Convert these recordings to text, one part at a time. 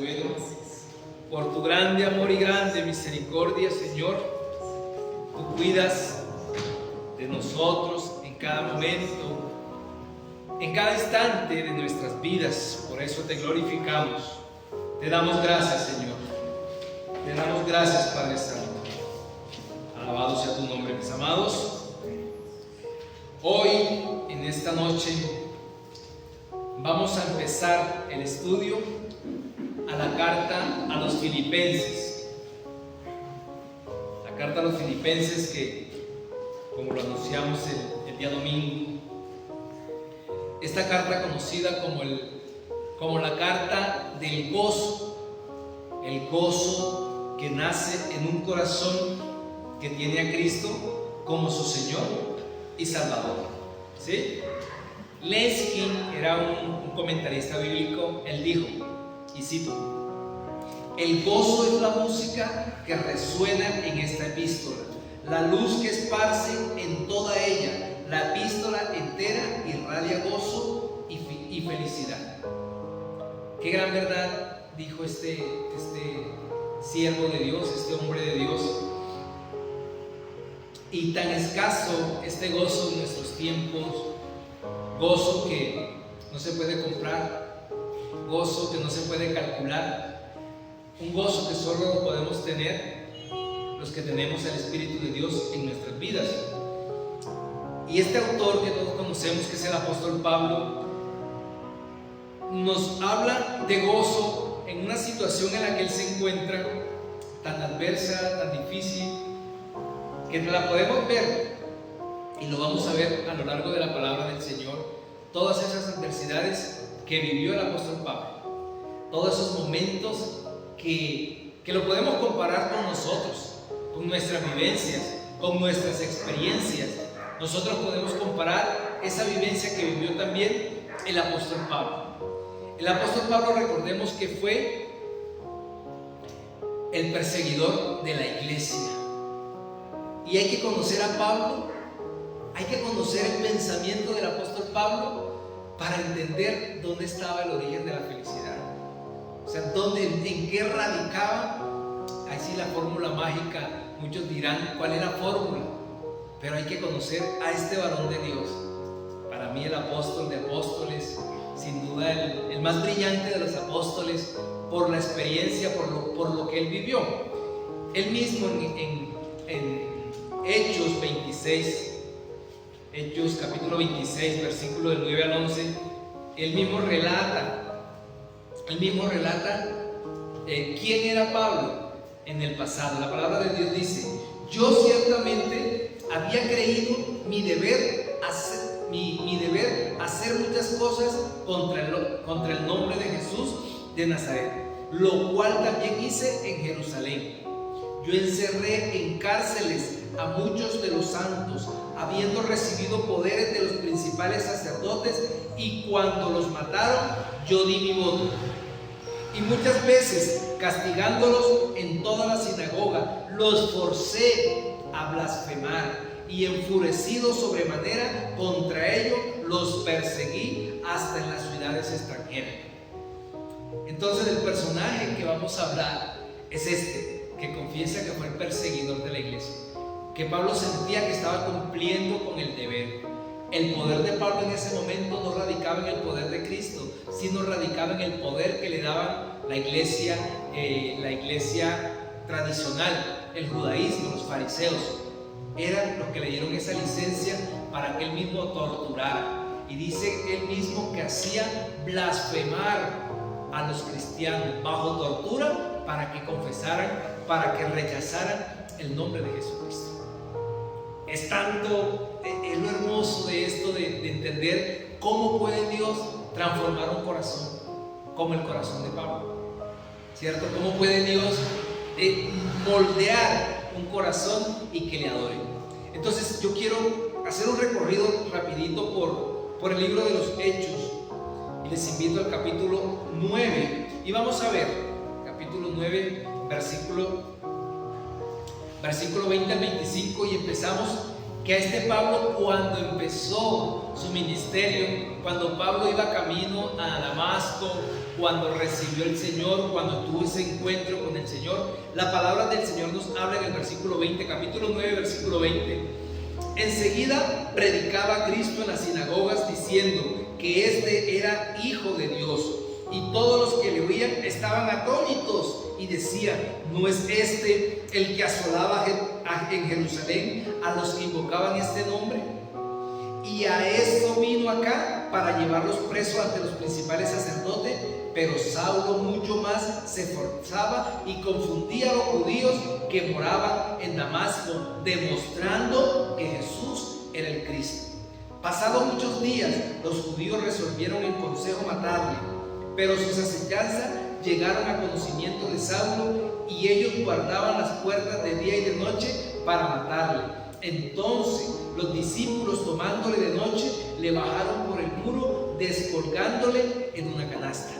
bueno. Por tu grande amor y grande misericordia, Señor, tú cuidas de nosotros en cada momento, en cada instante de nuestras vidas. Por eso te glorificamos. Te damos gracias, Señor. Te damos gracias, Padre Santo. Alabado sea tu nombre, mis amados. Hoy, en esta noche, vamos a empezar el estudio a la carta a los Filipenses. La carta a los Filipenses que, como lo anunciamos el día domingo, esta carta conocida como la carta del gozo, el gozo que nace en un corazón que tiene a Cristo como su Señor y Salvador. ¿Sí? Leskin era un comentarista bíblico. Él dijo, y cito: el gozo es la música que resuena en esta epístola, la luz que esparce en toda ella. La epístola entera irradia gozo y felicidad. Qué gran verdad dijo este siervo de Dios, este hombre de Dios. Y tan escaso este gozo en nuestros tiempos, gozo que no se puede comprar, gozo que no se puede calcular, un gozo que solo lo podemos tener los que tenemos el Espíritu de Dios en nuestras vidas. Y este autor que todos conocemos, que es el apóstol Pablo, nos habla de gozo en una situación en la que él se encuentra tan adversa, tan difícil, que no la podemos ver, y lo vamos a ver a lo largo de la palabra del Señor, todas esas adversidades que vivió el apóstol Pablo, todos esos momentos que lo podemos comparar con nosotros, con nuestras vivencias, con nuestras experiencias. Nosotros podemos comparar esa vivencia que vivió también el apóstol Pablo. El apóstol Pablo, recordemos que fue el perseguidor de la iglesia. Y hay que conocer a Pablo, hay que conocer el pensamiento del apóstol Pablo para entender dónde estaba el origen de la felicidad. O sea, en qué radicaba. Ahí sí la fórmula mágica, muchos dirán cuál es la fórmula, pero hay que conocer a este varón de Dios. Para mí el apóstol de apóstoles, sin duda el más brillante de los apóstoles, por la experiencia, por lo que él vivió. Él mismo en Hechos 26, Hechos capítulo 26, versículo del 9 al 11, él mismo relata quién era Pablo en el pasado. La palabra de Dios dice: yo ciertamente había creído mi deber hacer muchas cosas contra el nombre de Jesús de Nazaret, lo cual también hice en Jerusalén. Yo encerré en cárceles a muchos de los santos, habiendo recibido poderes de los principales sacerdotes, y cuando los mataron, yo di mi voto. Y muchas veces, castigándolos en toda la sinagoga, los forcé a blasfemar, y enfurecido sobremanera contra ellos, los perseguí hasta en las ciudades extranjeras. Entonces, el personaje que vamos a hablar es que confiesa que fue el perseguidor de la iglesia, que Pablo sentía que estaba cumpliendo con el deber. El poder de Pablo en ese momento no radicaba en el poder de Cristo, sino radicaba en el poder que le daban la iglesia tradicional, el judaísmo, los fariseos. Eran los que le dieron esa licencia para que él mismo torturara. Y dice él mismo que hacía blasfemar a los cristianos bajo tortura para que confesaran, para que rechazaran el nombre de Jesucristo. Es tanto, es lo hermoso de esto, de entender cómo puede Dios transformar un corazón como el corazón de Pablo, ¿cierto? Cómo puede Dios moldear un corazón y que le adore. Entonces yo quiero hacer un recorrido rapidito por el libro de los Hechos, y les invito al capítulo 9, y vamos a ver capítulo 9, versículo 20 al 25, y empezamos que a este Pablo, cuando empezó su ministerio, cuando Pablo iba camino a Damasco, cuando recibió el Señor, cuando tuvo ese encuentro con el Señor, la palabra del Señor nos habla en el versículo 20, capítulo 9, versículo 20. Enseguida predicaba a Cristo en las sinagogas diciendo que este era Hijo de Dios, y todos los que le oían estaban atónitos y decían: ¿no es este el que asolaba en Jerusalén a los que invocaban este nombre? Y a eso vino acá, para llevarlos presos ante los principales sacerdotes. Pero Saulo mucho más se esforzaba y confundía a los judíos que moraban en Damasco, demostrando que Jesús era el Cristo. Pasados muchos días, los judíos resolvieron en consejo matarle, pero sus acechanzas llegaron a conocimiento de Saulo, y ellos guardaban las puertas de día y de noche para matarle. Entonces los discípulos, tomándole de noche, le bajaron por el muro, descolgándole en una canasta.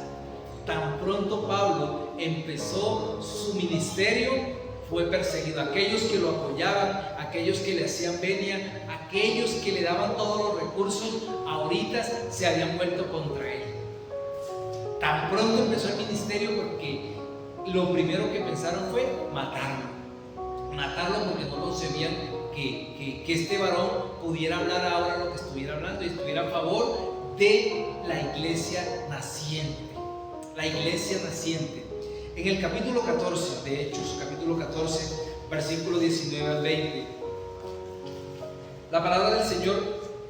Tan pronto Pablo empezó su ministerio, fue perseguido. Aquellos que lo apoyaban, aquellos que le hacían venia, aquellos que le daban todos los recursos, ahorita se habían vuelto contra él. Tan pronto empezó el ministerio, porque lo primero que pensaron fue matarlo porque no concebían que este varón pudiera hablar ahora lo que estuviera hablando y estuviera a favor de la iglesia naciente. La iglesia naciente. En el capítulo 14 de Hechos, capítulo 14, versículo 19 al 20, la palabra del Señor,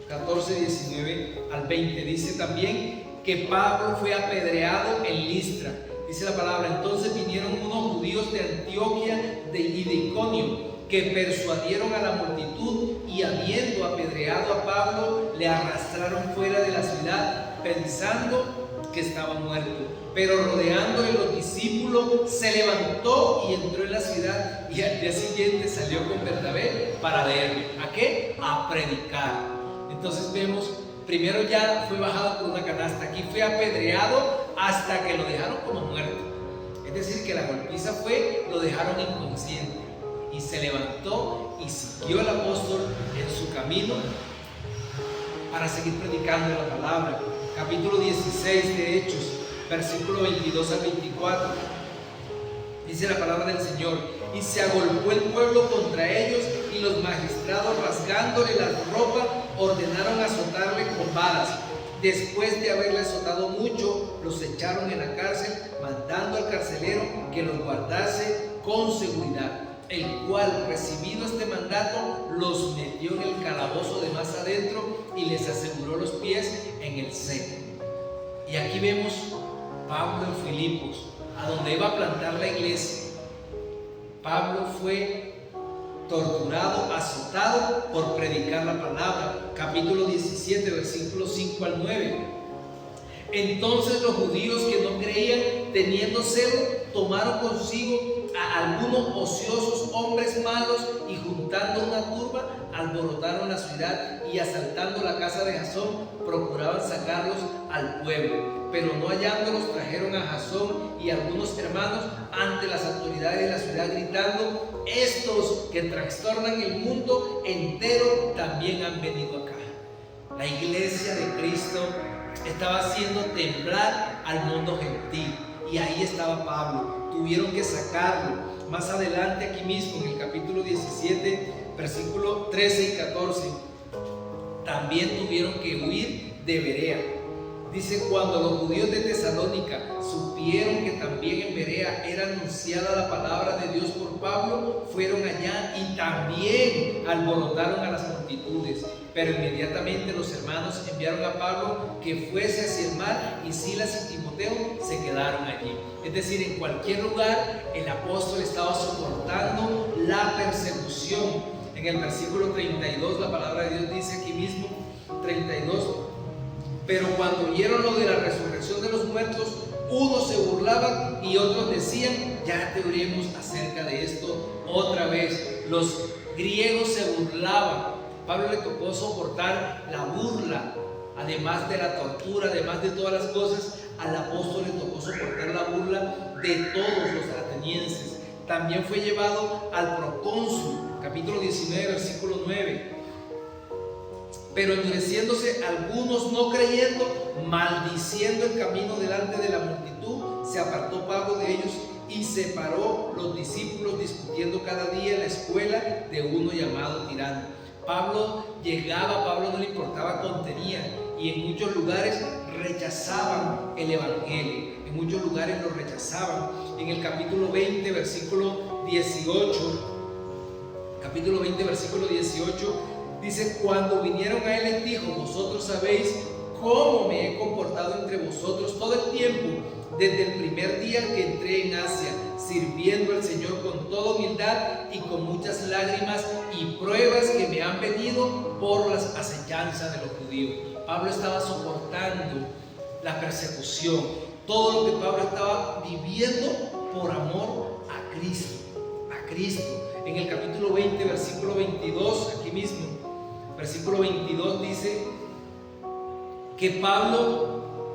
14, 19 al 20, dice también que Pablo fue apedreado en Listra. Dice la palabra: entonces vinieron unos judíos de Antioquía y de Iconio, que persuadieron a la multitud, y habiendo apedreado a Pablo, le arrastraron fuera de la ciudad, pensando que estaba muerto. Pero rodeándole los discípulos, se levantó y entró en la ciudad, y al día siguiente salió con Bernabé para verle. ¿A qué? A predicar. Entonces vemos, primero ya fue bajado por una canasta, aquí fue apedreado hasta que lo dejaron como muerto. Es decir, que la golpiza fue, lo dejaron inconsciente, y se levantó y siguió el apóstol en su camino para seguir predicando la palabra. Capítulo 16 de Hechos, versículo 22 al 24, dice la palabra del Señor: y se agolpó el pueblo contra ellos, y los magistrados, rasgándole la ropa, ordenaron azotarle con varas. Después de haberle azotado mucho, los echaron en la cárcel, mandando al carcelero que los guardase con seguridad, el cual, recibido este mandato, los metió en el calabozo de más adentro y les aseguró los pies en el seco. Y aquí vemos Pablo en Filipos, a donde iba a plantar la iglesia. Pablo fue torturado, azotado por predicar la palabra. Capítulo 17, versículos 5 al 9. Entonces los judíos que no creían, teniendo celo, tomaron consigo a algunos ociosos hombres malos, y juntando una turba, alborotaron la ciudad, y asaltando la casa de Jasón, procuraban sacarlos al pueblo. Pero no hallándolos, trajeron a Jasón y a algunos hermanos ante las autoridades de la ciudad, gritando: estos que trastornan el mundo entero también han venido acá. La iglesia de Cristo estaba haciendo temblar al mundo gentil, y ahí estaba Pablo. Tuvieron que sacarlo. Más adelante, aquí mismo en el capítulo 17, versículo 13 y 14, también tuvieron que huir de Berea. Dice: cuando los judíos de Tesalónica supieron que también en Berea era anunciada la palabra de Dios por Pablo, fueron allá y también alborotaron a las multitudes. Pero inmediatamente los hermanos enviaron a Pablo que fuese hacia el mar, y Silas y Timoteo se quedaron allí. Es decir, en cualquier lugar el apóstol estaba soportando la persecución. En el versículo 32 la palabra de Dios dice aquí mismo, 32: pero cuando oyeron lo de la resurrección de los muertos, unos se burlaban y otros decían: ya te oiremos acerca de esto otra vez. Los griegos se burlaban. Pablo le tocó soportar la burla, además de la tortura, además de todas las cosas. Al apóstol le tocó soportar la burla de todos los atenienses. También fue llevado al procónsul, capítulo 19, versículo 9. Pero endureciéndose algunos no creyendo, maldiciendo el camino delante de la multitud, se apartó Pablo de ellos y separó los discípulos, discutiendo cada día en la escuela de uno llamado Tirano. Pablo no le importaba contenía, y en muchos lugares rechazaban el evangelio, en muchos lugares lo rechazaban. En el capítulo 20, versículo 18, dice: cuando vinieron a él les dijo: vosotros sabéis cómo me he comportado entre vosotros todo el tiempo, desde el primer día que entré en Asia, sirviendo al Señor con toda humildad y con muchas lágrimas y pruebas que me han venido por las acechanzas de los judíos. Pablo estaba soportando la persecución, todo lo que Pablo estaba viviendo por amor a Cristo. En el capítulo 20, versículo 22, aquí mismo, versículo 22 dice que Pablo,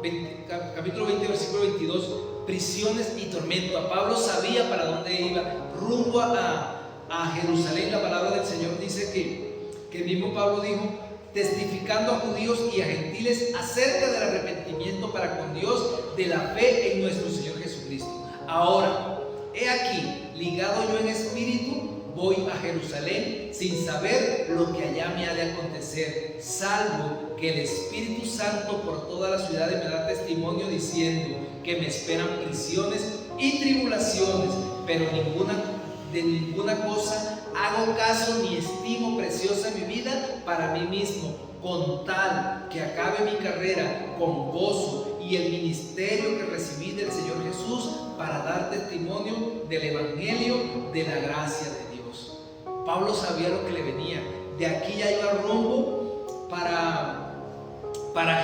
capítulo 20, versículo 22, prisiones y tormento. A Pablo sabía para dónde iba, rumbo a Jerusalén. La palabra del Señor dice que el mismo Pablo dijo: testificando a judíos y a gentiles acerca del arrepentimiento para con Dios de la fe en nuestro Señor Jesucristo. Ahora, he aquí, ligado yo en espíritu, voy a Jerusalén sin saber lo que allá me ha de acontecer, salvo que el Espíritu Santo por todas las ciudades me da testimonio diciendo que me esperan prisiones y tribulaciones, pero de ninguna cosa hago caso ni estimo preciosa mi vida para mí mismo, con tal que acabe mi carrera con gozo y el ministerio que recibí del Señor Jesús para dar testimonio del Evangelio de la gracia de Dios. Pablo sabía lo que le venía. De aquí ya iba rumbo para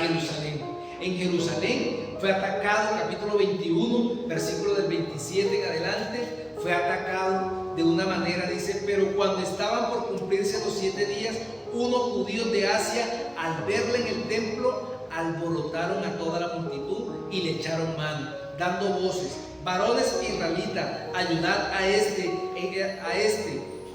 Jerusalén. En Jerusalén fue atacado, capítulo 21, versículo del 27 en adelante, fue atacado de una manera, dice: pero cuando estaban por cumplirse los 7 días, unos judíos de Asia, al verle en el templo, alborotaron a toda la multitud y le echaron mano, dando voces: varones israelitas, ayudad a este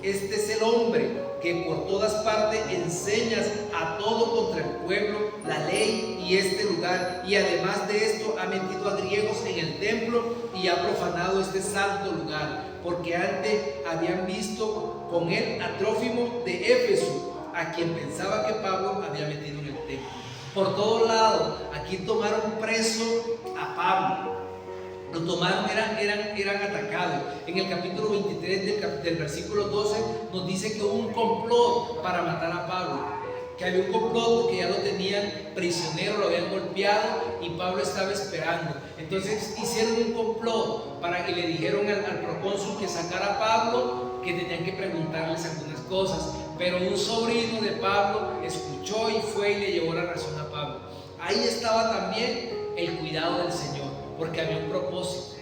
es el hombre que por todas partes enseñas a todo contra el pueblo la ley y este lugar, y además de esto ha metido a griegos en el templo y ha profanado este santo lugar, porque antes habían visto con él a Trófimo de Éfeso, a quien pensaba que Pablo había metido en el templo. Por todos lados, aquí tomaron preso a Pablo. Lo tomaron, eran atacados. En el capítulo 23 del versículo 12 nos dice que hubo un complot para matar a Pablo, que había un complot porque ya lo tenían prisionero, lo habían golpeado y Pablo estaba esperando. Entonces hicieron un complot para que le dijeron al procónsul que sacara a Pablo, que tenían que preguntarles algunas cosas, pero un sobrino de Pablo escuchó y fue y le llevó la razón a Pablo. Ahí estaba también el cuidado del Señor, porque había un propósito.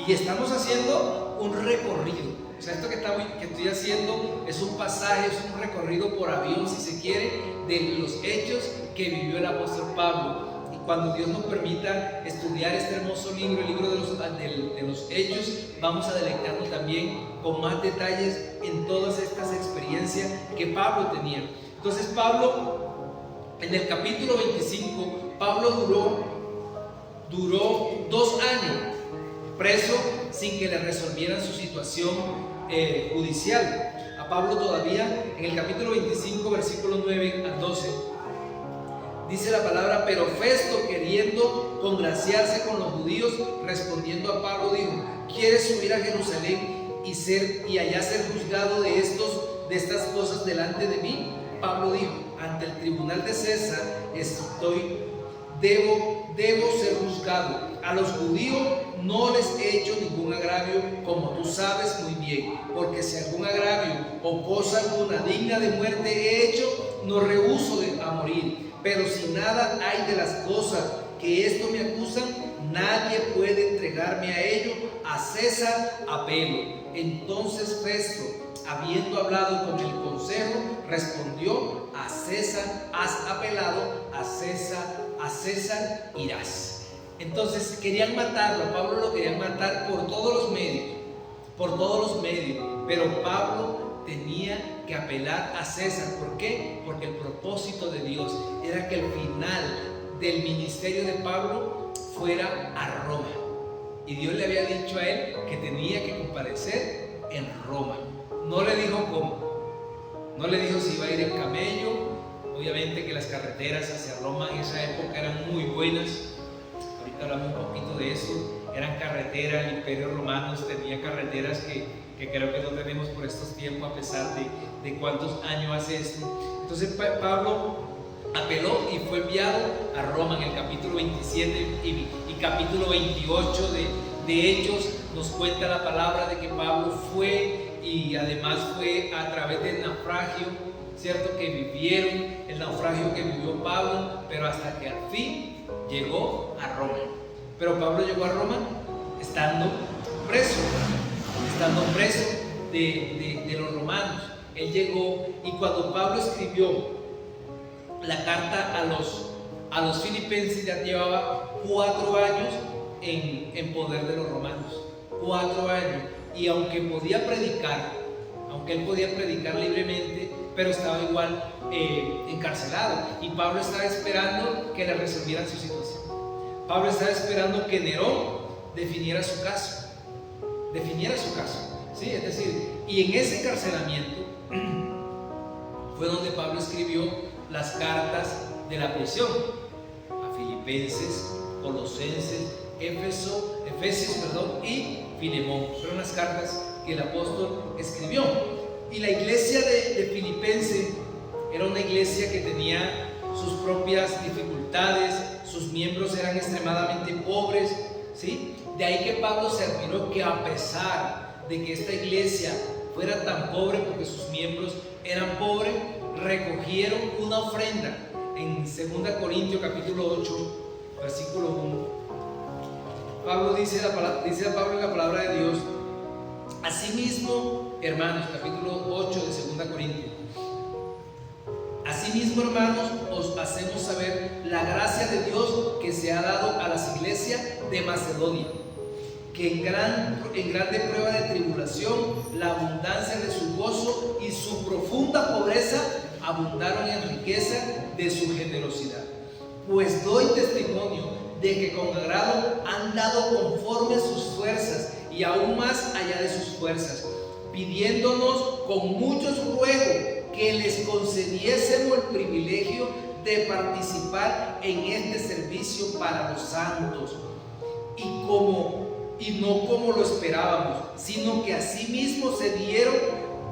Y estamos haciendo un recorrido. O sea, esto que estoy haciendo es un pasaje, es un recorrido por avión, si se quiere, de los hechos que vivió el apóstol Pablo. Y cuando Dios nos permita estudiar este hermoso libro, el libro de los hechos, vamos a deleitarnos también con más detalles en todas estas experiencias que Pablo tenía. Entonces Pablo, en el capítulo 25, Pablo duró 2 años preso sin que le resolvieran su situación judicial. A Pablo todavía, en el capítulo 25, versículos 9 al 12, dice la palabra: pero Festo, queriendo congraciarse con los judíos, respondiendo a Pablo, dijo: ¿quieres subir a Jerusalén y allá ser juzgado de estas cosas delante de mí? Pablo dijo: ante el tribunal de César debo ser juzgado. A los judíos no les he hecho ningún agravio, como tú sabes muy bien, porque si algún agravio o cosa alguna digna de muerte he hecho, no rehúso a morir. Pero si nada hay de las cosas que esto me acusan, nadie puede entregarme a ello. A César apelo. Entonces Festo, habiendo hablado con el consejo, respondió: a César has apelado, a César irás. Entonces querían matarlo, a Pablo lo querían matar por todos los medios, pero Pablo tenía que apelar a César. ¿Por qué? Porque el propósito de Dios era que el final del ministerio de Pablo fuera a Roma. Y Dios le había dicho a él que tenía que comparecer en Roma. No le dijo cómo. No le dijo si iba a ir en camello. Obviamente que las carreteras hacia Roma en esa época eran muy buenas. Ahorita hablamos un poquito de eso. Eran carreteras, el Imperio Romano tenía carreteras que creo que no tenemos por estos tiempos, a pesar de cuántos años hace esto. Entonces Pablo apeló y fue enviado a Roma. En el capítulo 27 y capítulo 28 de Hechos nos cuenta la palabra de que Pablo fue, y además fue a través del naufragio, ¿cierto? Que vivieron, el naufragio que vivió Pablo, pero hasta que al fin llegó a Roma. Pero Pablo llegó a Roma estando preso de los romanos. Él llegó, y cuando Pablo escribió la carta a los filipenses, ya llevaba 4 años en poder de los romanos. 4 años. Y aunque él podía predicar libremente, pero estaba igual encarcelado. Y Pablo estaba esperando que le resolvieran su situación. Pablo estaba esperando que Nerón definiera su caso. ¿Sí? Es decir, y en ese encarcelamiento fue donde Pablo escribió las cartas de la prisión a Filipenses, Colosenses, Efesios y Filemón. Fueron las cartas que el apóstol escribió. Y la iglesia de Filipenses era una iglesia que tenía sus propias dificultades, sus miembros eran extremadamente pobres, ¿sí? De ahí que Pablo se admiró que, a pesar de que esta iglesia fuera tan pobre, porque sus miembros eran pobres, recogieron una ofrenda. En 2 Corintios capítulo 8 versículo 1, Pablo dice Pablo en la palabra de Dios: asimismo, hermanos, capítulo 8 de 2 Corintios, asimismo, hermanos, os hacemos saber la gracia de Dios que se ha dado a las iglesias de Macedonia, que en grande prueba de tribulación, la abundancia de su gozo y su profunda pobreza abundaron en riqueza de su generosidad. Pues doy testimonio de que con agrado han dado conforme a sus fuerzas y aún más allá de sus fuerzas, pidiéndonos con muchos ruegos que les concediésemos el privilegio de participar en este servicio para los santos, y no como lo esperábamos, sino que asimismo se dieron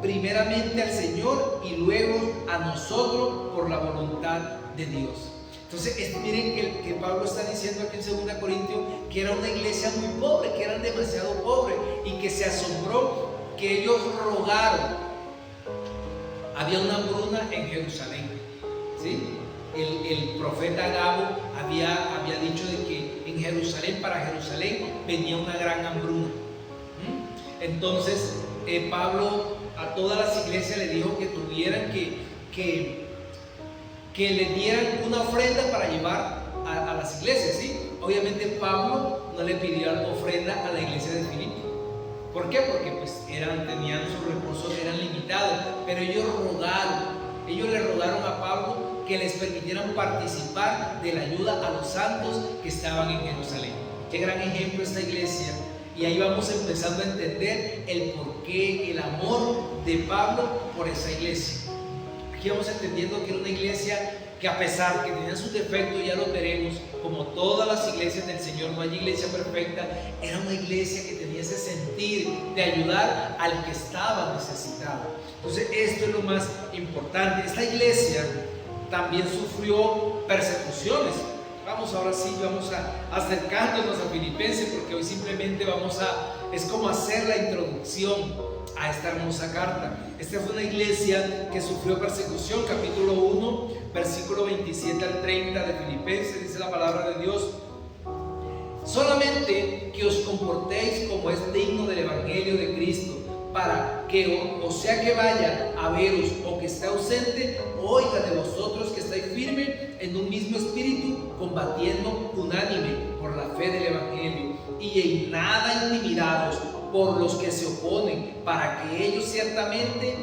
primeramente al Señor y luego a nosotros por la voluntad de Dios. Entonces miren que Pablo está diciendo aquí en 2 Corintios que era una iglesia muy pobre, que eran demasiado pobres, y que se asombró que ellos rogaron. Había una hambruna en Jerusalén, ¿sí? El profeta Agabo había dicho de que en Jerusalén, para Jerusalén, venía una gran hambruna. Entonces Pablo a todas las iglesias le dijo que tuvieran que le dieran una ofrenda para llevar a las iglesias, ¿sí? Obviamente Pablo no le pidió ofrenda a la iglesia de Filipo. ¿Por qué? Porque tenían sus recursos, eran limitados, pero ellos le rogaron a Pablo que les permitieran participar de la ayuda a los santos que estaban en Jerusalén. Qué gran ejemplo esta iglesia. Y ahí vamos empezando a entender el porqué, el amor de Pablo por esa iglesia. Aquí vamos entendiendo que era una iglesia que, a pesar que tenía sus defectos, ya lo veremos, como todas las iglesias del Señor, no hay iglesia perfecta, era una iglesia que tenía ese sentir de ayudar al que estaba necesitado. Entonces esto es lo más importante. Esta iglesia también sufrió persecuciones. Vamos acercándonos a Filipenses, porque hoy simplemente es como hacer la introducción a esta hermosa carta. Esta fue una iglesia que sufrió persecución. Capítulo 1, versículo 27 al 30 de Filipenses, dice la palabra de Dios: solamente que os comportéis como es digno del evangelio de Cristo, para que, o sea que vaya a veros o que esté ausente, oiga de vosotros que estáis firmes en un mismo espíritu, combatiendo unánime por la fe del evangelio, y en nada intimidados, por los que se oponen, para que ellos ciertamente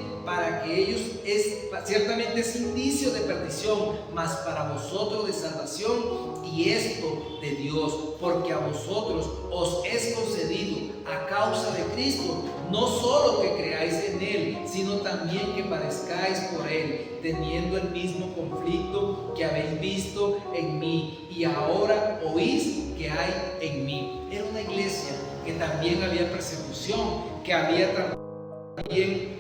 es indicio de perdición, mas para vosotros de salvación, y esto de Dios, porque a vosotros os es concedido a causa de Cristo, no solo que creáis en Él, sino también que padezcáis por Él, teniendo el mismo conflicto que habéis visto en mí y ahora oís que hay en mí. Era una iglesia que también había persecución, que había también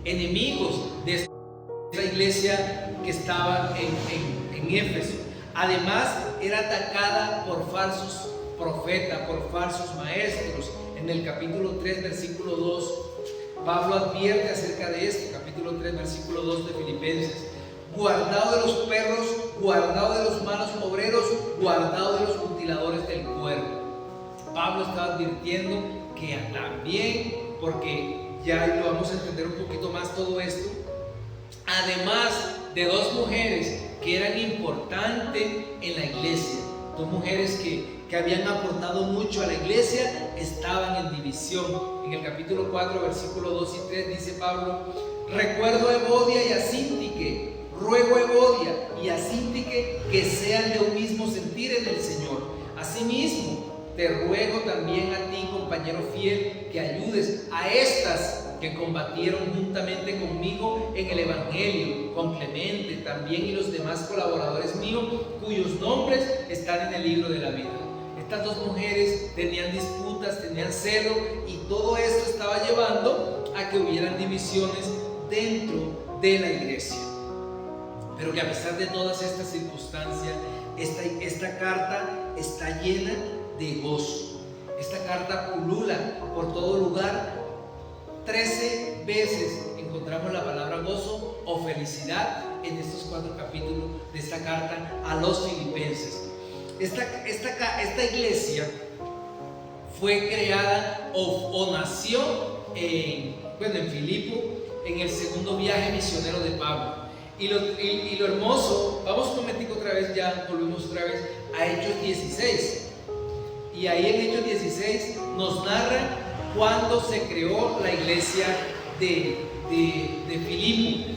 enemigos de esta iglesia que estaba en Éfeso. Además, era atacada por falsos profetas, por falsos maestros. En el capítulo 3, versículo 2, Pablo advierte acerca de esto. Capítulo 3, versículo 2 de Filipenses: guardado de los perros, guardado de los malos obreros, guardado de los mutiladores del cuerpo. Pablo estaba advirtiendo que también, porque ya lo vamos a entender un poquito más todo esto, además de dos mujeres que eran importantes en la iglesia, dos mujeres que habían aportado mucho a la iglesia, estaban en división. En el capítulo 4, versículo 2 y 3 dice Pablo: recuerdo a Evodia y a Síntique, ruego a Evodia y a Síntique que sean de un mismo sentir en el Señor. Asimismo, te ruego también a ti, compañero fiel, que ayudes a estas que combatieron juntamente conmigo en el Evangelio, con Clemente también y los demás colaboradores míos, cuyos nombres están en el libro de la vida. Estas dos mujeres tenían disputas, tenían celo, y todo esto estaba llevando a que hubieran divisiones dentro de la iglesia. Pero que a pesar de todas estas circunstancias, esta carta está llena de gozo. Esta carta pulula por todo lugar. 13 veces encontramos la palabra gozo o felicidad en estos 4 capítulos de esta carta a los filipenses. Esta iglesia fue creada o nació en Filipo, en el segundo viaje misionero de Pablo. Y lo hermoso, vamos un momentico otra vez, ya volvemos otra vez a Hechos 16. Y ahí en Hechos 16 nos narra cuando se creó la iglesia de Filipo.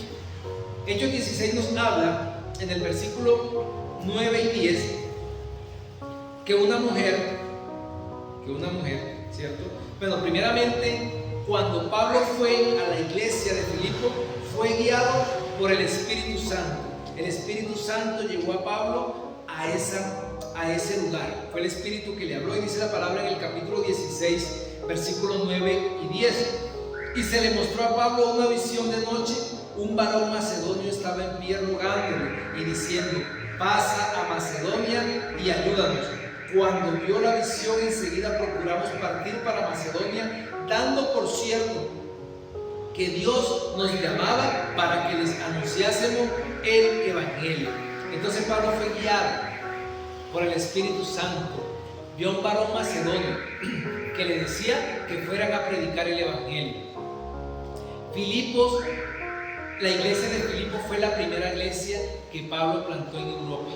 Hechos 16 nos habla en el versículo 9 y 10 que una mujer, ¿cierto? Bueno, primeramente, cuando Pablo fue a la iglesia de Filipo, fue guiado por el Espíritu Santo. El Espíritu Santo llevó a Pablo a ese lugar. Fue el Espíritu que le habló, y dice la palabra en el capítulo 16, versículos 9 y 10. Y se le mostró a Pablo una visión de noche. Un varón macedonio estaba en pie rogándole y diciendo: pasa a Macedonia y ayúdanos. Cuando vio la visión, enseguida procuramos partir para Macedonia, dando por cierto que Dios nos llamaba para que les anunciásemos el Evangelio. Entonces Pablo fue guiado por el Espíritu Santo. Vio a un varón macedonio que le decía que fueran a predicar el Evangelio. Filipos, la iglesia de Filipos fue la primera iglesia que Pablo plantó en Europa.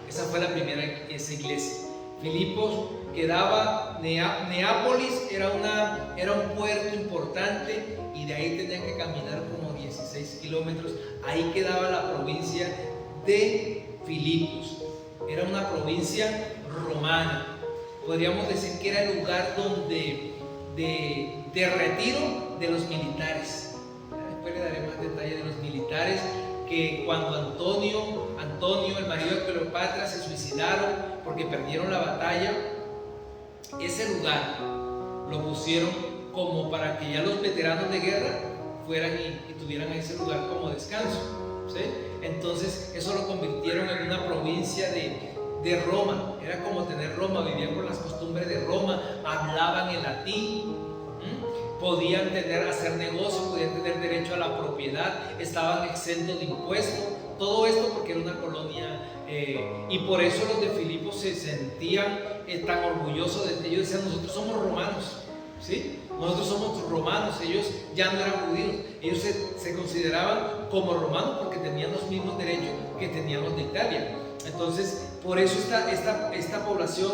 Esa fue la primera iglesia. Filipos quedaba, Neápolis era un puerto importante, y de ahí tenían que caminar como 16 kilómetros. Ahí quedaba la provincia de Filipos. Era una provincia romana. Podríamos decir que era el lugar de retiro de los militares. Después le daré más detalles de los militares, que cuando Antonio, el marido de Cleopatra, se suicidaron porque perdieron la batalla, ese lugar lo pusieron como para que ya los veteranos de guerra fueran y tuvieran ese lugar como descanso, ¿sí? Entonces eso lo convirtieron en una provincia de Roma. Era como tener Roma, vivían con las costumbres de Roma, hablaban en latín, podían hacer negocios, podían tener derecho a la propiedad, estaban exentos de impuestos. Todo esto porque era una colonia, y por eso los de Filipos se sentían tan orgullosos de ellos. Decían: nosotros somos romanos, ¿sí? Nosotros somos romanos. Ellos ya no eran judíos, ellos se consideraban como romanos porque tenían los mismos derechos que tenían los de Italia. Entonces, por eso esta población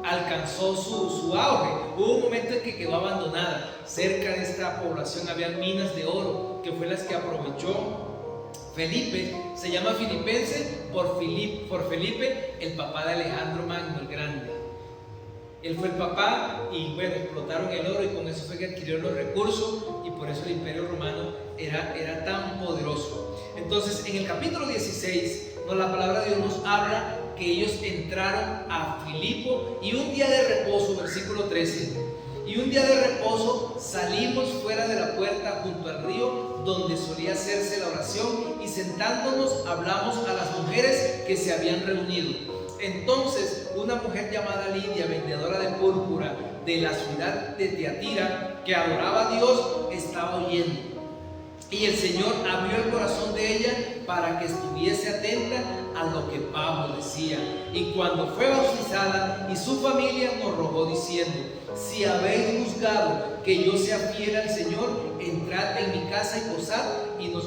alcanzó su auge. Hubo un momento en que quedó abandonada. Cerca de esta población había minas de oro, que fue las que aprovechó Felipe. Se llama Filipense por Felipe, el papá de Alejandro Magno el Grande. Él fue el papá y bueno, explotaron el oro y con eso fue que adquirieron los recursos y por eso el Imperio Romano era tan poderoso. Entonces en el capítulo 16 la palabra de Dios nos habla que ellos entraron a Filipo y un día de reposo, versículo 13, y un día de reposo salimos fuera de la puerta junto al río donde solía hacerse la oración y sentándonos hablamos a las mujeres que se habían reunido. Entonces una mujer llamada Lidia, vendedora de púrpura de la ciudad de Tiatira, que adoraba a Dios, estaba oyendo. Y el Señor abrió el corazón de ella para que estuviese atenta a lo que Pablo decía. Y cuando fue bautizada y su familia nos rogó diciendo: si habéis juzgado que yo sea fiel al Señor, entrad en mi casa y posad. Y nos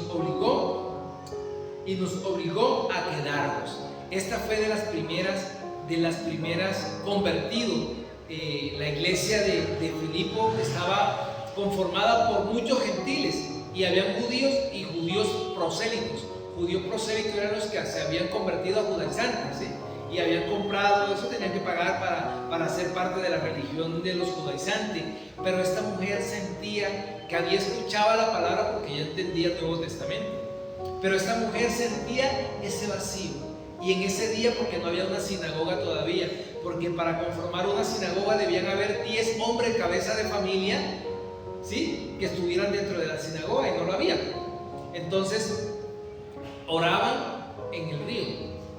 obligó a quedarnos. Esta fue de las primeras convertidos. La iglesia de Filipo estaba conformada por muchos gentiles y habían judíos y judíos prosélitos. Judíos prosélitos eran los que se habían convertido a judaizantes, ¿sí? Y habían comprado, eso tenían que pagar para ser parte de la religión de los judaizantes. Pero esta mujer sentía que había escuchado la palabra porque ya entendía el Nuevo Testamento. Pero esta mujer sentía ese vacío. Y en ese día, porque no había una sinagoga todavía, porque para conformar una sinagoga debían haber 10 hombres cabeza de familia, ¿sí?, que estuvieran dentro de la sinagoga, y no lo había. Entonces oraban en el río.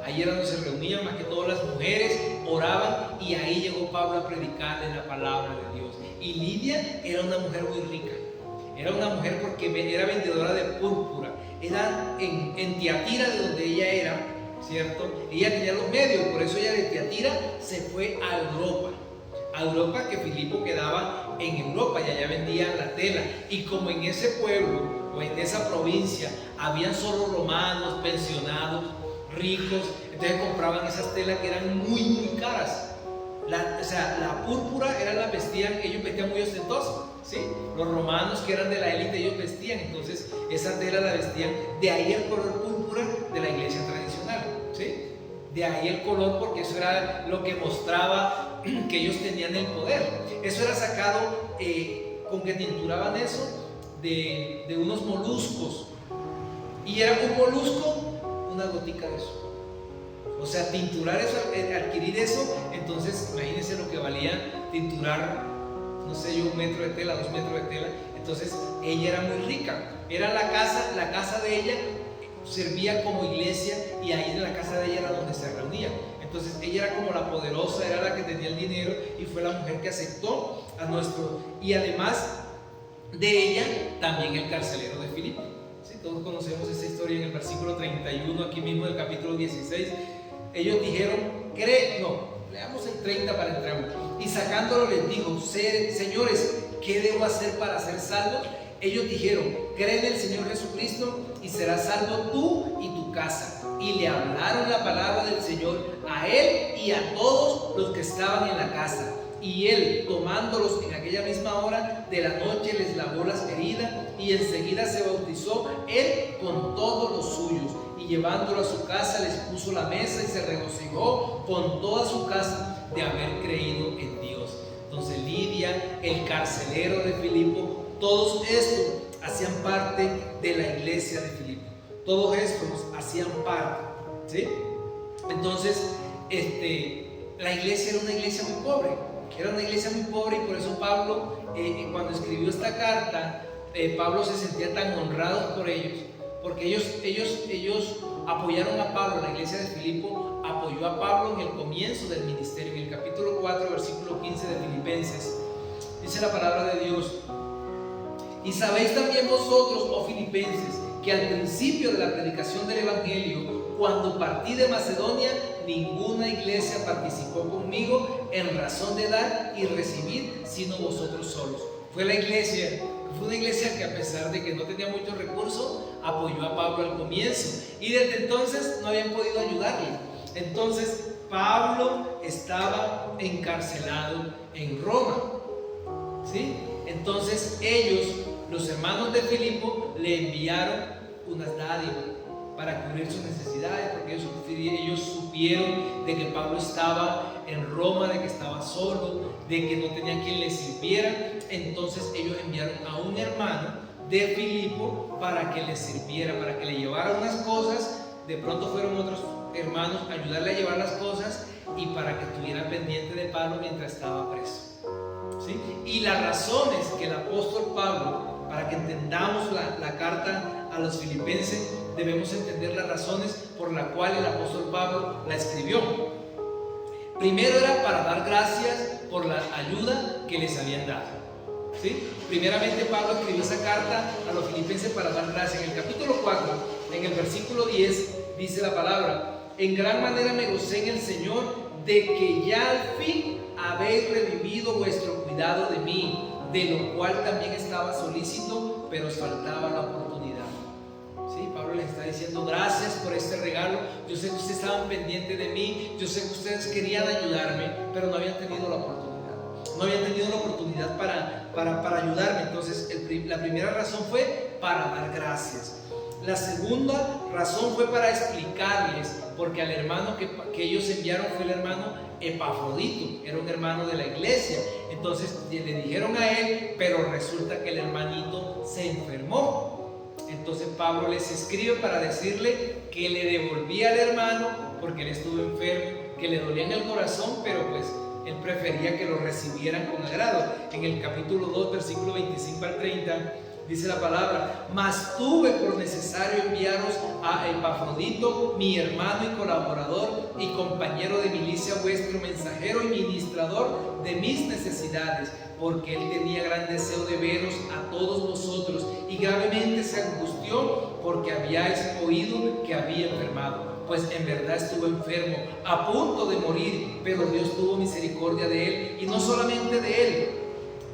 Ahí era donde se reunían más que todas las mujeres, oraban, y ahí llegó Pablo a predicarle la palabra de Dios. Y Lidia era una mujer muy rica. Era una mujer porque era vendedora de púrpura. Era en Tiatira, de donde ella era, ¿cierto? Ella tenía los medios, por eso ella de Tiatira se fue a Europa, que Filipo quedaba en Europa, y allá vendían la tela. Y como en ese pueblo o en esa provincia habían solo romanos, pensionados, ricos, entonces compraban esas telas que eran muy, muy caras. La púrpura ellos vestían muy ostentoso, ¿sí? Los romanos, que eran de la élite, ellos vestían, entonces esa tela la vestían. De ahí el color púrpura de la iglesia tradicional, ¿sí? De ahí el color, porque eso era lo que mostraba que ellos tenían el poder. Eso era sacado con que tinturaban eso de unos moluscos, y era un molusco, una gotica de eso. O sea, tinturar eso, adquirir eso, entonces imagínense lo que valía tinturar, no sé yo, 1 metro de tela, 2 metros de tela. Entonces ella era muy rica. Era la casa de ella servía como iglesia, y ahí en la casa de ella era donde se reunía. Entonces ella era como la poderosa, era la que tenía el dinero, y fue la mujer que aceptó a nuestro. Y además de ella, también el carcelero de Filipo. ¿Sí? Todos conocemos esa historia en el versículo 31, aquí mismo del capítulo 16. Ellos dijeron, leamos el 30 para entrar. Y sacándolo les dijo: señores, ¿qué debo hacer para ser salvo? Ellos dijeron: cree en el Señor Jesucristo y serás salvo tú y tu casa. Y le hablaron la palabra del Señor a él y a todos los que estaban en la casa. Y él, tomándolos en aquella misma hora de la noche, les lavó las heridas, y enseguida se bautizó él con todos los suyos. Y llevándolo a su casa, les puso la mesa, y se regocijó con toda su casa de haber creído en Dios. Entonces Lidia, el carcelero de Filipo, todos estos hacían parte de la iglesia de Filipo. Todos estos hacían parte, ¿sí? Entonces, la iglesia era una iglesia muy pobre. Era una iglesia muy pobre, y por eso Pablo, cuando escribió esta carta, Pablo se sentía tan honrado por ellos, porque ellos apoyaron a Pablo. La iglesia de Filipo apoyó a Pablo en el comienzo del ministerio. En el capítulo 4, versículo 15 de Filipenses, dice la palabra de Dios: y sabéis también vosotros, oh filipenses, que al principio de la predicación del evangelio, cuando partí de Macedonia, ninguna iglesia participó conmigo en razón de dar y recibir, sino vosotros solos. Fue una iglesia que, a pesar de que no tenía muchos recursos, apoyó a Pablo al comienzo, y desde entonces no habían podido ayudarle. Entonces Pablo estaba encarcelado en Roma, ¿sí? Entonces ellos, los hermanos de Filipo, le enviaron unas dádivas para cubrir sus necesidades, porque ellos supieron de que Pablo estaba en Roma, de que estaba solo, de que no tenía quien le sirviera. Entonces ellos enviaron a un hermano de Filipo para que le sirviera, para que le llevara unas cosas. De pronto fueron otros hermanos a ayudarle a llevar las cosas y para que estuviera pendiente de Pablo mientras estaba preso, ¿sí? Y las razones que el apóstol Pablo, para que entendamos la carta a los filipenses, debemos entender las razones por las cuales el apóstol Pablo la escribió. Primero era para dar gracias por la ayuda que les habían dado, ¿sí? Primeramente Pablo escribió esa carta a los filipenses para dar gracias. En el capítulo 4, en el versículo 10, dice la palabra: en gran manera me gocé en el Señor de que ya al fin habéis revivido vuestro cuidado de mí, de lo cual también estaba solícito, pero os faltaba la oportunidad. ¿Sí? Pablo les está diciendo: gracias por este regalo. Yo sé que ustedes estaban pendientes de mí, yo sé que ustedes querían ayudarme, pero no habían tenido la oportunidad. No habían tenido la oportunidad para ayudarme. Entonces la primera razón fue para dar gracias. La segunda razón fue para explicarles, porque al hermano que ellos enviaron fue el hermano Epafrodito, era un hermano de la iglesia. Entonces le dijeron a él, pero resulta que el hermanito se enfermó. Entonces Pablo les escribe para decirle que le devolvía al hermano porque él estuvo enfermo, que le dolía en el corazón, pero pues él prefería que lo recibieran con agrado. En el capítulo 2, versículo 25 al 30, dice la palabra: mas tuve por necesario enviaros a Epafrodito, mi hermano y colaborador y compañero de milicia, vuestro mensajero y ministrador de mis necesidades, porque él tenía gran deseo de veros a todos vosotros y gravemente se angustió porque habíais oído que había enfermado. Pues en verdad estuvo enfermo, a punto de morir, pero Dios tuvo misericordia de él, y no solamente de él,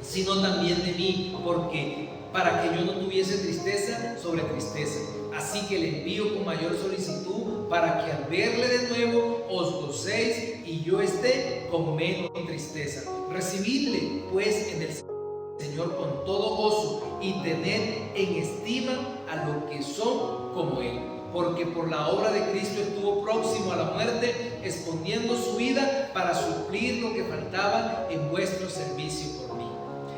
sino también de mí, porque para que yo no tuviese tristeza sobre tristeza. Así que le envío con mayor solicitud, para que al verle de nuevo os gocéis y yo esté con menos tristeza. Recibidle pues en el Señor con todo gozo y tened en estima a los que son como él, porque por la obra de Cristo estuvo próximo a la muerte, exponiendo su vida para suplir lo que faltaba en vuestro servicio por mí.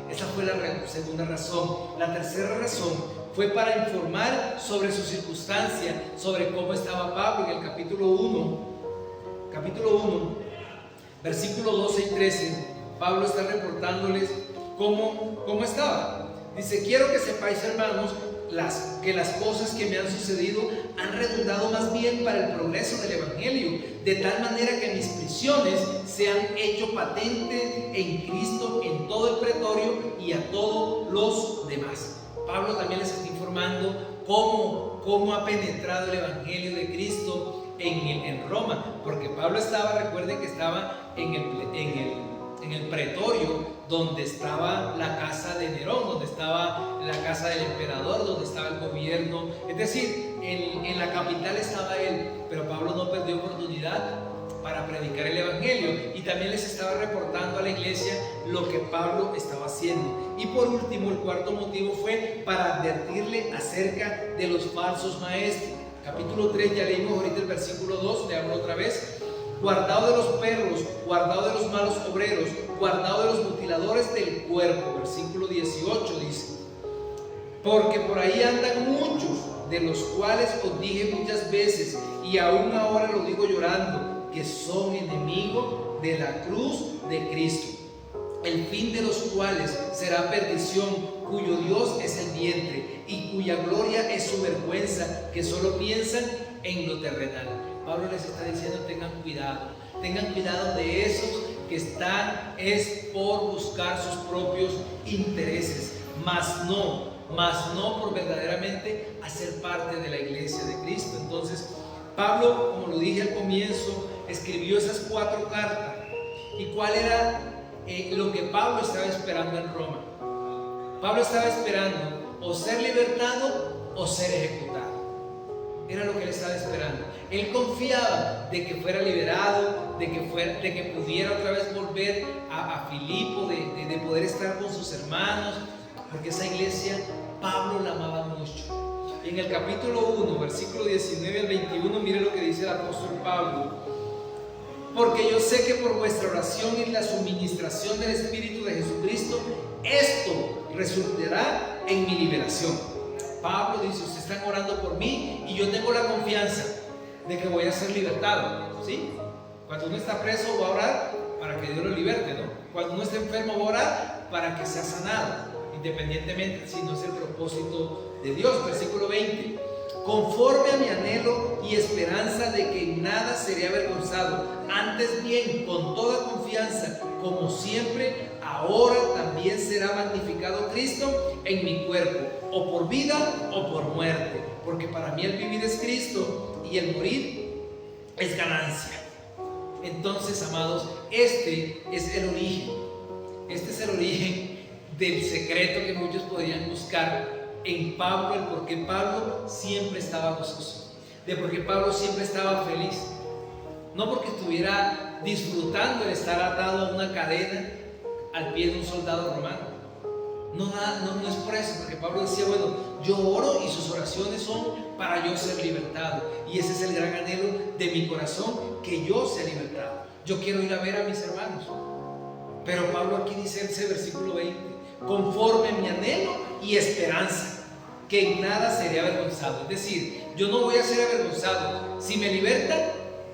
Esa fue la segunda razón. La tercera razón fue para informar sobre su circunstancia, sobre cómo estaba Pablo. En el capítulo 1, versículo 12 y 13, Pablo está reportándoles cómo estaba. Dice: quiero que sepáis, hermanos, que las cosas que me han sucedido han redundado más bien para el progreso del Evangelio, de tal manera que mis prisiones se han hecho patentes en Cristo en todo el pretorio y a todos los demás. Pablo también les está informando cómo ha penetrado el Evangelio de Cristo en Roma, porque Pablo recuerden que estaba en el pretorio, donde estaba la casa de Nerón, donde estaba la casa del emperador, donde estaba el gobierno. Es decir, en la capital estaba él, pero Pablo no perdió oportunidad para predicar el Evangelio, y también les estaba reportando a la iglesia lo que Pablo estaba haciendo. Y por último, el cuarto motivo fue para advertirle acerca de los falsos maestros. Capítulo 3, ya leímos ahorita el versículo 2, le hablo otra vez: guardado de los perros, guardado de los malos obreros, guardado de los mutiladores del cuerpo. Versículo 18 dice: porque por ahí andan muchos, de los cuales os dije muchas veces, y aún ahora lo digo llorando, que son enemigos de la cruz de Cristo, el fin de los cuales será perdición, cuyo Dios es el vientre y cuya gloria es su vergüenza, que solo piensan en lo terrenal. Pablo les está diciendo: tengan cuidado de esos que están por buscar sus propios intereses, mas no por verdaderamente hacer parte de la iglesia de Cristo. Entonces Pablo, como lo dije al comienzo, escribió esas 4 cartas. ¿Y cuál era lo que Pablo estaba esperando en Roma? Pablo estaba esperando o ser libertado o ser ejecutado. Era lo que él estaba esperando. Él confiaba de que fuera liberado, de que pudiera otra vez volver a Filipo, de poder estar con sus hermanos, porque esa iglesia Pablo la amaba mucho. Y en el capítulo 1, versículo 19 al 21, mire lo que dice el apóstol Pablo: porque yo sé que por vuestra oración y la suministración del Espíritu de Jesucristo, esto resultará en mi liberación. Pablo dice: ustedes están orando por mí y yo tengo la confianza de que voy a ser libertado, ¿sí? Cuando uno está preso va a orar para que Dios lo liberte, ¿no? Cuando uno está enfermo va a orar para que sea sanado, independientemente si no es el propósito de Dios. Versículo 20: conforme a mi anhelo y esperanza de que en nada seré avergonzado, antes bien con toda confianza, como siempre, ahora también será magnificado Cristo en mi cuerpo, o por vida o por muerte, porque para mí el vivir es Cristo y el morir es ganancia. Entonces, amados, este es el origen del secreto que muchos podrían buscar en Pablo, el por qué Pablo siempre estaba gozoso, de por qué Pablo siempre estaba feliz. No porque estuviera disfrutando de estar atado a una cadena al pie de un soldado romano. No es por eso, porque Pablo decía: bueno, yo oro y sus oraciones son para yo ser libertado. Y ese es el gran anhelo de mi corazón, que yo sea libertado. Yo quiero ir a ver a mis hermanos. Pero Pablo aquí dice en ese versículo 20: conforme a mi anhelo y esperanza, que en nada seré avergonzado. Es decir, yo no voy a ser avergonzado. Si me libertan,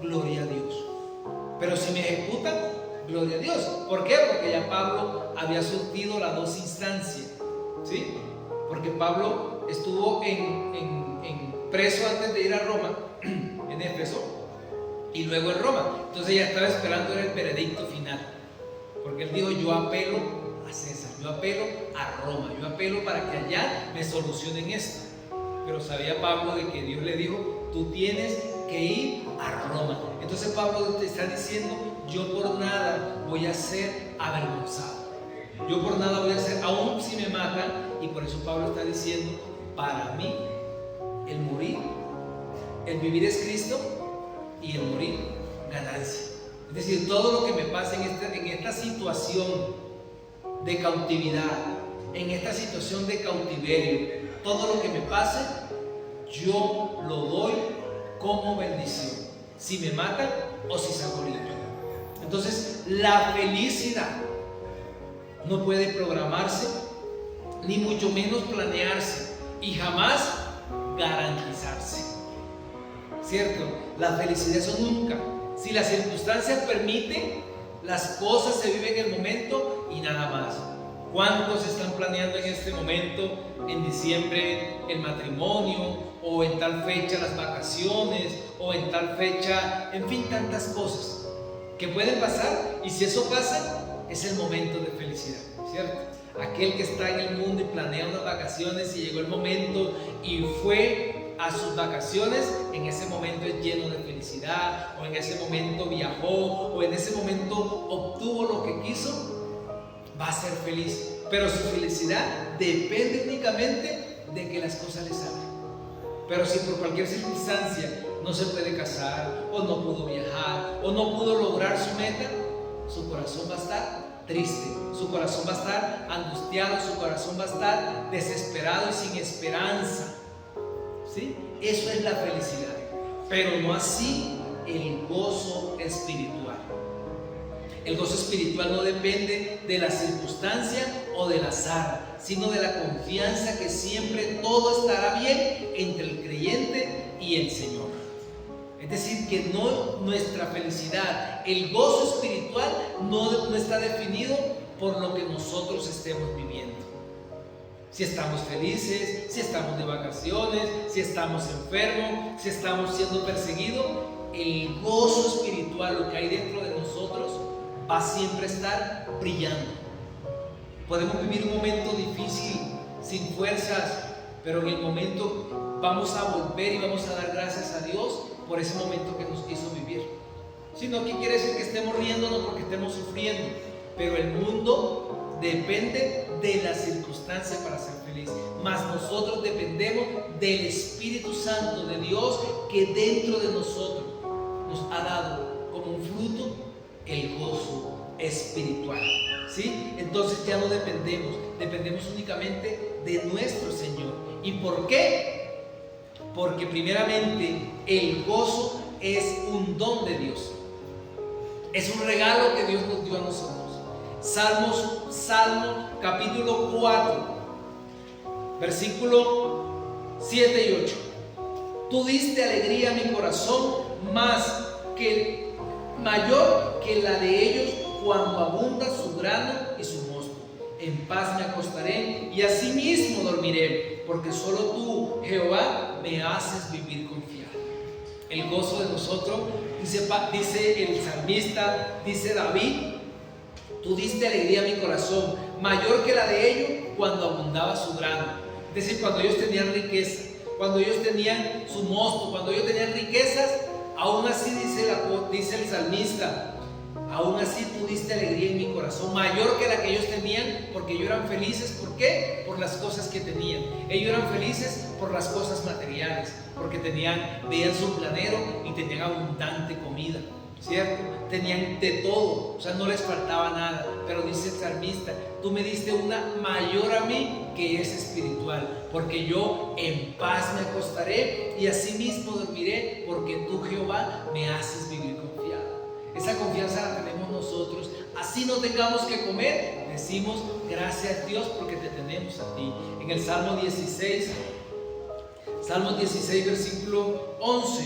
gloria a Dios. Pero si me ejecutan, gloria a Dios. ¿Por qué? Porque ya Pablo había surtido las dos instancias, ¿sí? Porque Pablo estuvo preso antes de ir a Roma, en Éfeso, y luego en Roma. Entonces ya estaba esperando el veredicto final, porque él dijo: yo apelo a César, yo apelo a Roma, yo apelo para que allá me solucionen esto. Pero sabía Pablo de que Dios le dijo: tú tienes que ir a Roma. Entonces Pablo te está diciendo: yo por nada voy a ser avergonzado, yo por nada voy a ser, aún si me matan. Y por eso Pablo está diciendo: para mí el morir, el vivir es Cristo y el morir ganancia. Es decir, todo lo que me pasa en esta situación de cautividad, en esta situación de cautiverio, todo lo que me pase, yo lo doy como bendición, si me matan o si salgo libre. Entonces, la felicidad no puede programarse, ni mucho menos planearse, y jamás garantizarse, ¿cierto? La felicidad eso nunca. Si las circunstancias permiten, las cosas se viven en el momento y nada más. ¿Cuántos están planeando en este momento, en diciembre, el matrimonio, o en tal fecha las vacaciones, o en tal fecha, en fin, tantas cosas que pueden pasar? Y si eso pasa, es el momento de felicidad, ¿cierto? Aquel que está en el mundo y planea unas vacaciones y llegó el momento y fue a sus vacaciones, en ese momento es lleno de felicidad, o en ese momento viajó, o en ese momento obtuvo lo que quiso, va a ser feliz. Pero su felicidad depende únicamente de que las cosas le salgan. Pero si por cualquier circunstancia no se puede casar, o no pudo viajar, o no pudo lograr su meta, su corazón va a estar triste, su corazón va a estar angustiado, su corazón va a estar desesperado y sin esperanza, ¿sí? Eso es la felicidad. Pero no así el gozo espiritual. El gozo espiritual no depende de la circunstancia o del azar, sino de la confianza que siempre todo estará bien entre el creyente y el Señor. Es decir, que nuestra felicidad, el gozo espiritual no está definido por lo que nosotros estemos viviendo. Si estamos felices, si estamos de vacaciones, si estamos enfermos, si estamos siendo perseguidos, el gozo espiritual, lo que hay dentro de nosotros, va a siempre estar brillando. Podemos vivir un momento difícil, sin fuerzas, pero en el momento vamos a volver y vamos a dar gracias a Dios por ese momento que nos hizo vivir. Sino que quiere decir que estemos riéndonos porque estemos sufriendo, pero el mundo depende de la circunstancia para ser feliz, mas nosotros dependemos del Espíritu Santo de Dios, que dentro de nosotros nos ha dado como un fruto el gozo espiritual, ¿sí? Entonces ya no dependemos únicamente de nuestro Señor. ¿Y por qué? Porque primeramente el gozo es un don de Dios, es un regalo que Dios nos dio a nosotros. Salmo capítulo 4, versículo 7 y 8. Tú diste alegría a mi corazón, mayor que la de ellos, cuando abunda su grano y su mosto. En paz me acostaré y asimismo dormiré, porque solo tú, Jehová, me haces vivir confiado. El gozo de nosotros, dice el salmista, dice David: tú diste alegría a mi corazón, mayor que la de ellos, cuando abundaba su grano. Es decir, cuando ellos tenían riqueza, cuando ellos tenían su mosto, cuando ellos tenían riquezas, aún así dice el salmista: aún así tú diste alegría en mi corazón, mayor que la que ellos tenían, porque ellos eran felices. ¿Por qué? Por las cosas que tenían. Ellos eran felices por las cosas materiales, porque veían su granero y tenían abundante comida, ¿cierto? Tenían de todo, o sea, no les faltaba nada. Pero dice el salmista: tú me diste una mayor a mí, que es espiritual, porque yo en paz me acostaré y asimismo dormiré, porque tú, Jehová, me haces vivir confiado. Esa confianza la tenemos nosotros. Así no tengamos que comer, decimos: gracias Dios, porque te tenemos a ti. En el Salmo 16, versículo 11: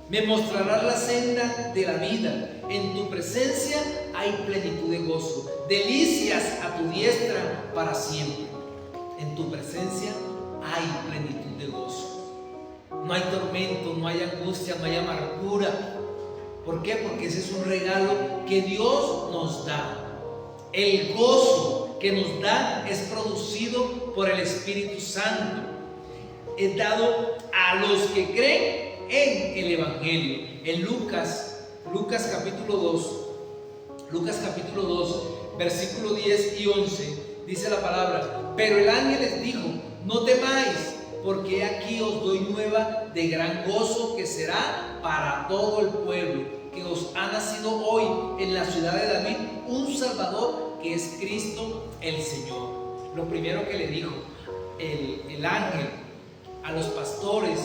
me mostrarás la senda de la vida, en tu presencia hay plenitud de gozo, delicias a tu diestra para siempre. En tu presencia hay plenitud de gozo. No hay tormento, no hay angustia, no hay amargura. ¿Por qué? Porque ese es un regalo que Dios nos da. El gozo que nos da es producido por el Espíritu Santo. Es dado a los que creen en el Evangelio. En Lucas capítulo 2, versículo 10 y 11, dice la palabra: pero el ángel les dijo: no temáis, porque aquí os doy nueva de gran gozo, que será para todo el pueblo, que os ha nacido hoy en la ciudad de David un Salvador, que es Cristo el Señor. Lo primero que le dijo el ángel a los pastores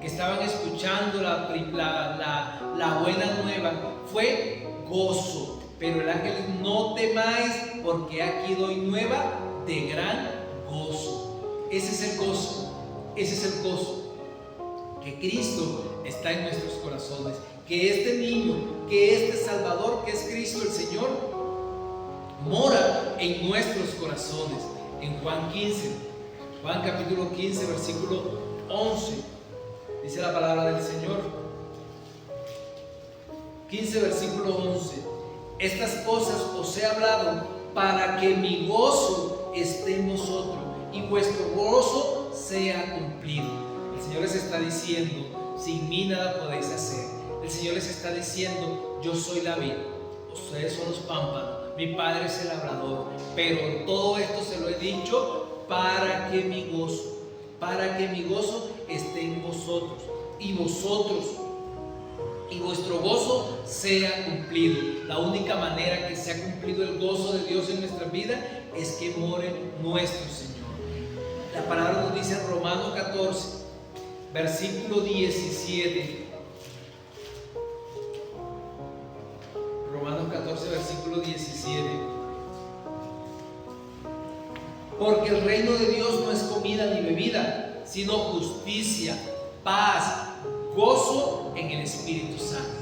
que estaban escuchando la buena nueva fue gozo. Pero el ángel: no temáis, porque aquí doy nueva de gran gozo. Ese es el gozo, que Cristo está en nuestros corazones, que este niño, que este Salvador, que es Cristo el Señor, mora en nuestros corazones. En Juan capítulo 15, versículo 11, dice la palabra del Señor. 15, versículo 11: estas cosas os he hablado para que mi gozo esté en vosotros y vuestro gozo sea cumplido. El Señor les está diciendo: sin mí nada podéis hacer. El Señor les está diciendo: yo soy la vid, ustedes son los pámpanos, mi Padre es el labrador. Pero todo esto se lo he dicho para que mi gozo esté en vosotros y vuestro gozo sea cumplido. La única manera que sea cumplido el gozo de Dios en nuestra vida es que more nuestro Señor. La palabra nos dice en Romanos 14, versículo 17. Romanos 14, versículo 17. Porque el reino de Dios no es comida ni bebida, sino justicia, paz, gozo en el Espíritu Santo.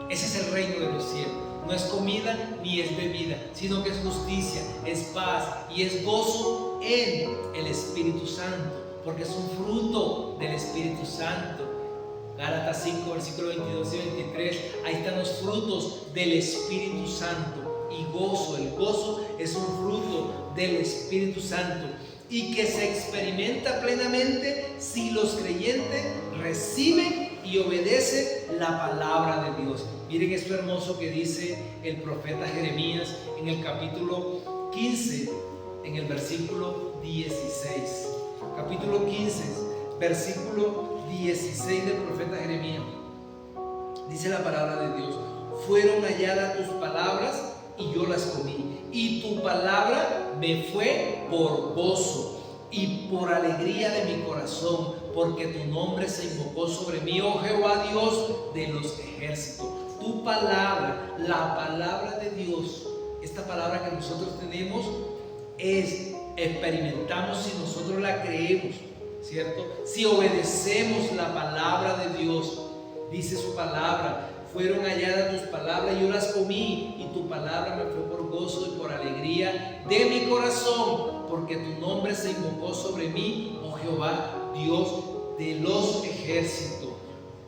Ese es el reino de los cielos. No es comida ni es bebida, sino que es justicia, es paz y es gozo en el Espíritu Santo, porque es un fruto del Espíritu Santo. Gálatas 5, versículo 22 y 23, ahí están los frutos del Espíritu Santo. Y gozo, el gozo es un fruto del Espíritu Santo, y que se experimenta plenamente si los creyentes reciben y obedecen la palabra de Dios. Miren esto hermoso que dice el profeta Jeremías en el capítulo 15, en el versículo 16. Capítulo 15, versículo 16 del profeta Jeremías. Dice la palabra de Dios: fueron halladas tus palabras y yo las comí, y tu palabra me fue por gozo y por alegría de mi corazón, porque tu nombre se invocó sobre mí, oh Jehová Dios de los ejércitos. Tu palabra, la palabra de Dios, esta palabra que nosotros tenemos, experimentamos si nosotros la creemos, ¿cierto? Si obedecemos la palabra de Dios. Dice su palabra: fueron halladas tus palabras y yo las comí, y tu palabra me fue por gozo y por alegría de mi corazón, porque tu nombre se invocó sobre mí, oh Jehová Dios de los ejércitos.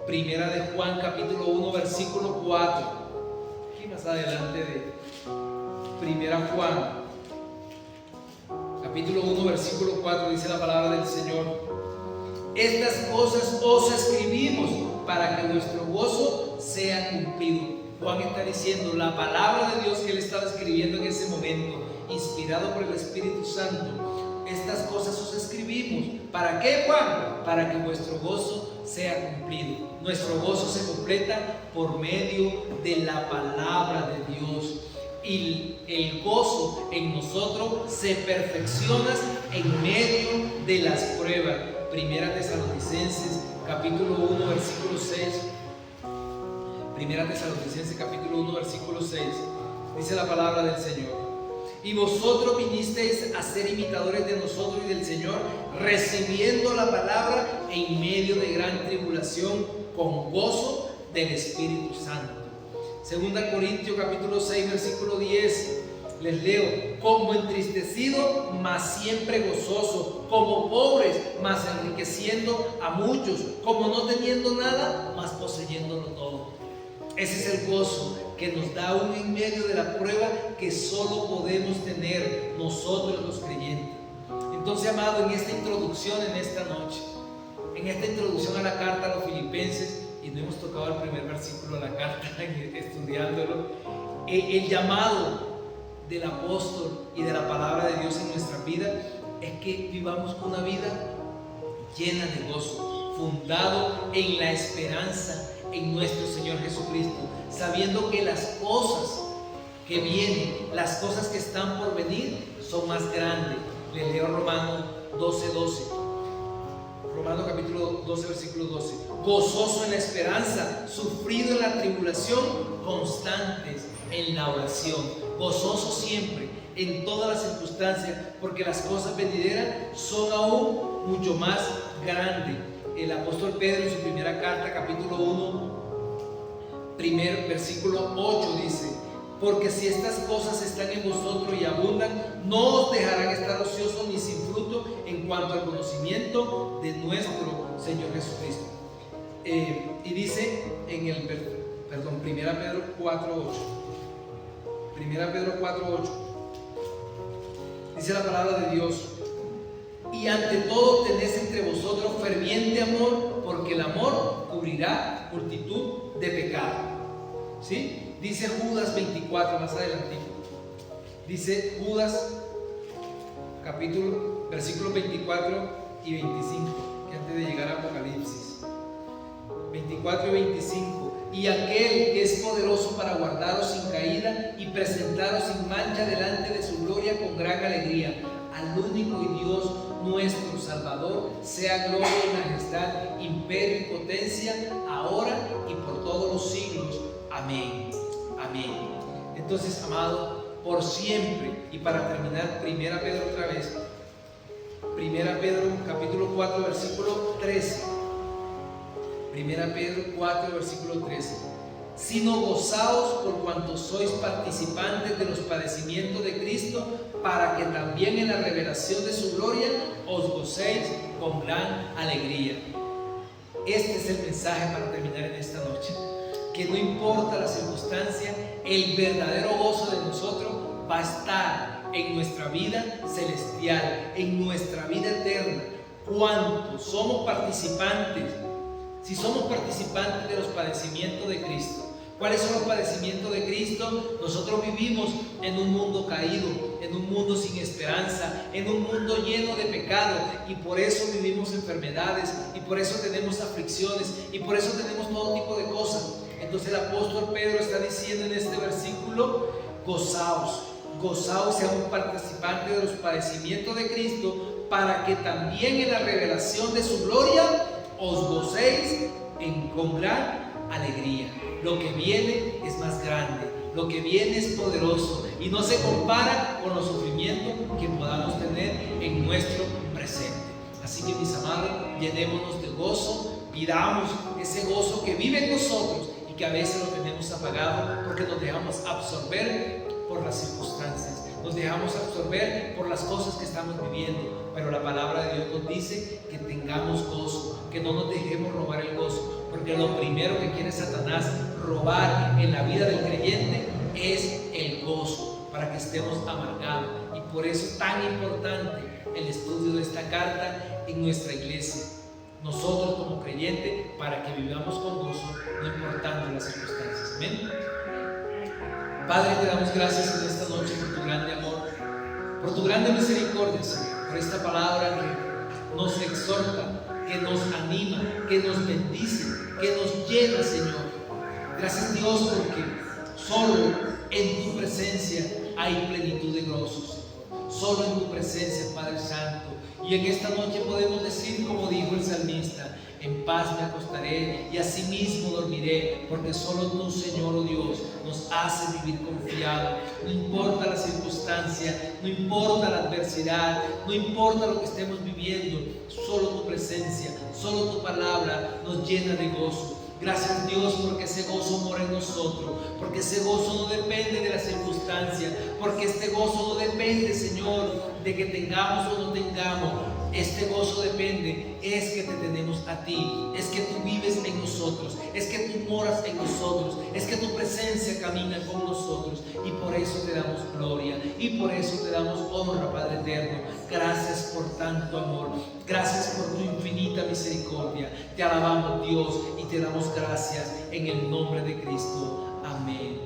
Primera de Juan, capítulo 1, versículo 4. Aquí más adelante de Primera Juan, capítulo 1, versículo 4, dice la palabra del Señor: estas cosas os escribimos para que vuestro gozo sea cumplido. Juan está diciendo la palabra de Dios que él estaba escribiendo en ese momento, inspirado por el Espíritu Santo. Estas cosas os escribimos. ¿Para qué, Juan? Para que vuestro gozo sea cumplido. Nuestro gozo se completa por medio de la palabra de Dios. Y el gozo en nosotros se perfecciona en medio de las pruebas. Primera Tesalonicenses, capítulo 1, versículo 6. Primera Tesalonicenses, capítulo 1, versículo 6. Dice la palabra del Señor: y vosotros vinisteis a ser imitadores de nosotros y del Señor, recibiendo la palabra en medio de gran tribulación, con gozo del Espíritu Santo. Segunda Corintios, capítulo 6, versículo 10. Les leo: como entristecido, mas siempre gozoso, como pobres, mas enriqueciendo a muchos, como no teniendo nada, mas poseyéndolo todo. Ese es el gozo que nos da aún en medio de la prueba, que solo podemos tener nosotros los creyentes. Entonces, amado, en esta introducción, en esta noche, en esta introducción a la carta a los Filipenses, y no hemos tocado el primer versículo de la carta estudiándolo, el llamado del apóstol y de la palabra de Dios en nuestra vida es que vivamos una vida llena de gozo, fundado en la esperanza en nuestro Señor Jesucristo, sabiendo que las cosas que vienen, las cosas que están por venir, son más grandes. Les leo Romanos 12:12. Romanos capítulo 12, versículo 12. Gozoso en la esperanza, sufrido en la tribulación, constantes en la oración. Gozoso siempre, en todas las circunstancias, porque las cosas venideras son aún mucho más grandes. El apóstol Pedro en su primera carta, capítulo 1, primer versículo 8 dice: porque si estas cosas están en vosotros y abundan, no os dejarán estar ociosos ni sin fruto en cuanto al conocimiento de nuestro Señor Jesucristo. Y dice en el Primera Pedro 4:8. Primera Pedro 4:8. Dice la palabra de Dios: y ante todo tenés entre vosotros ferviente amor, porque el amor cubrirá multitud de pecados. ¿Sí? Dice Judas 24, más adelante. Dice Judas, versículos 24 y 25, que antes de llegar a Apocalipsis. 24 y 25. Y aquel que es poderoso para guardaros sin caída y presentaros sin mancha delante de su gloria con gran alegría. Al único y Dios nuestro Salvador sea gloria y majestad, imperio y potencia, ahora y por todos los siglos. Amén. Amén. Entonces, amado, por siempre, y para terminar, Primera Pedro otra vez. Primera Pedro capítulo 4, versículo 13. Primera Pedro 4, versículo 13. Sino gozaos por cuanto sois participantes de los padecimientos de Cristo, para que también en la revelación de su gloria os gocéis con gran alegría. Este es el mensaje para terminar en esta noche. Que no importa la circunstancia, el verdadero gozo de nosotros va a estar en nuestra vida celestial, en nuestra vida eterna. Cuando somos participantes, si somos participantes de los padecimientos de Cristo. ¿Cuáles son los padecimientos de Cristo? Nosotros vivimos en un mundo caído, en un mundo sin esperanza, en un mundo lleno de pecado, y por eso vivimos enfermedades, y por eso tenemos aflicciones, y por eso tenemos todo tipo de cosas. Entonces el apóstol Pedro está diciendo en este versículo: gozaos, gozaos, seamos participantes de los padecimientos de Cristo, para que también en la revelación de su gloria os gocéis con gran alegría. Lo que viene es más grande, lo que viene es poderoso y no se compara con los sufrimientos que podamos tener en nuestro presente. Así que, mis amados, llenémonos de gozo, pidamos ese gozo que vive en nosotros y que a veces lo tenemos apagado porque nos dejamos absorber por las circunstancias, nos dejamos absorber por las cosas que estamos viviendo. Pero la palabra de Dios nos dice que tengamos gozo, que no nos dejemos robar el gozo, porque lo primero que quiere Satanás robar en la vida del creyente es el gozo, para que estemos amargados. Y por eso es tan importante el estudio de esta carta en nuestra iglesia, nosotros como creyentes, para que vivamos con gozo, no importando las circunstancias. Amén. Padre, te damos gracias en esta noche por tu grande amor, por tu grande misericordia, Señor, por esta palabra que nos exhorta, que nos anima, que nos bendice, que nos llena, Señor. Gracias, Dios, porque solo en tu presencia hay plenitud de gozo. Solo en tu presencia, Padre Santo. Y en esta noche podemos decir, como dijo el salmista: en paz me acostaré y asimismo dormiré, porque solo tú, Señor, oh Dios, nos hace vivir confiados. No importa la circunstancia, no importa la adversidad, no importa lo que estemos viviendo, solo tu presencia, solo tu palabra nos llena de gozo. Gracias, Dios, porque ese gozo mora en nosotros, porque ese gozo no depende de las circunstancias, porque este gozo no depende, Señor, de que tengamos o no tengamos. Este gozo depende, es que te tenemos a ti, es que tú vives en nosotros, es que tú moras en nosotros, es que tu presencia camina con nosotros, y por eso te damos gloria, y por eso te damos honra, Padre eterno. Gracias por tanto amor, gracias por tu infinita misericordia. Te alabamos, Dios, y te damos gracias en el nombre de Cristo. Amén.